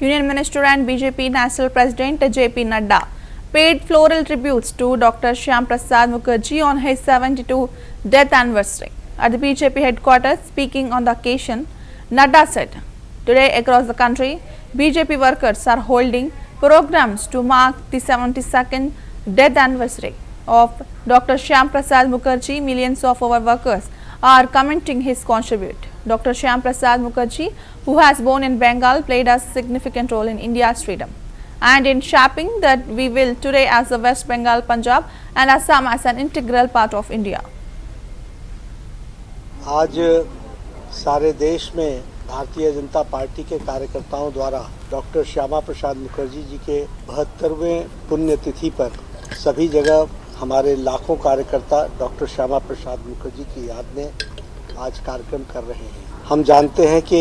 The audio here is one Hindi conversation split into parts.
Union Minister and BJP National President JP Nadda paid floral tributes to Dr. Shyam Prasad Mukherjee on his 72th death anniversary. At the BJP headquarters, speaking on the occasion, Nadda said, "Today across the country, BJP workers are holding programs to mark the 72nd death anniversary of Dr. Shyam Prasad Mukherjee. Millions of our workers are commenting his contribute. Dr. Shyam Prasad Mukherjee, who has born in Bengal, played a significant role in India's freedom and in shaping that we will today as the West Bengal, Punjab and Assam as an integral part of India." आज सारे देश में भारतीय जनता पार्टी के कार्यकर्ताओं द्वारा डॉक्टर श्यामा प्रसाद मुखर्जी जी के 72वें पुण्यतिथि पर सभी जगह हमारे लाखों कार्यकर्ता डॉक्टर श्यामा प्रसाद मुखर्जी की याद में आज कार्यक्रम कर रहे हैं। हम जानते हैं कि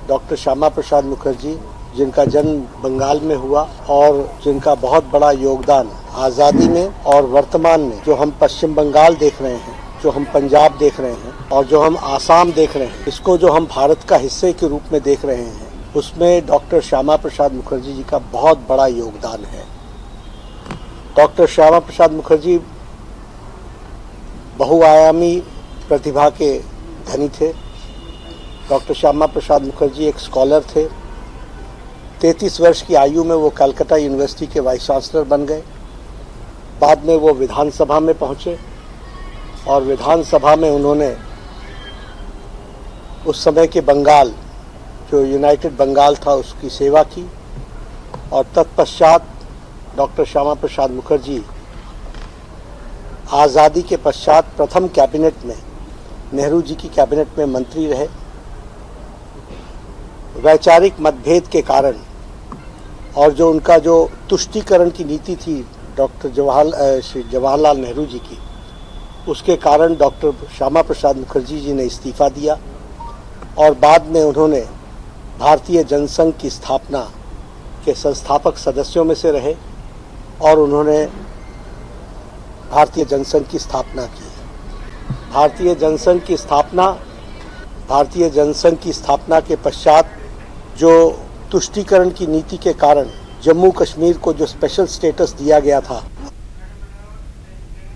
डॉक्टर श्यामा प्रसाद मुखर्जी, जिनका जन्म बंगाल में हुआ और जिनका बहुत बड़ा योगदान आज़ादी में और वर्तमान में जो हम पश्चिम बंगाल देख रहे हैं, जो हम पंजाब देख रहे हैं और जो हम आसाम देख रहे हैं, इसको जो हम भारत का हिस्से के रूप में देख रहे हैं, उसमें डॉक्टर श्यामा प्रसाद मुखर्जी जी का बहुत बड़ा योगदान है। डॉक्टर श्यामा प्रसाद मुखर्जी बहुआयामी प्रतिभा के धनी थे। डॉक्टर श्यामा प्रसाद मुखर्जी एक स्कॉलर थे। 33 वर्ष की आयु में वो कलकत्ता यूनिवर्सिटी के वाइस चांसलर बन गए। बाद में वो विधानसभा में पहुंचे और विधानसभा में उन्होंने उस समय के बंगाल, जो यूनाइटेड बंगाल था, उसकी सेवा की और तत्पश्चात डॉक्टर श्यामा प्रसाद मुखर्जी आज़ादी के पश्चात प्रथम कैबिनेट में, नेहरू जी की कैबिनेट में मंत्री रहे। वैचारिक मतभेद के कारण और जो उनका जो तुष्टीकरण की नीति थी डॉक्टर जवाहरलाल नेहरू जी की, उसके कारण डॉक्टर श्यामा प्रसाद मुखर्जी जी ने इस्तीफा दिया और बाद में उन्होंने भारतीय जनसंघ की स्थापना के संस्थापक सदस्यों में से रहे और उन्होंने भारतीय जनसंघ की स्थापना की। भारतीय जनसंघ की स्थापना के पश्चात जो तुष्टीकरण की नीति के कारण जम्मू कश्मीर को जो स्पेशल स्टेटस दिया गया था,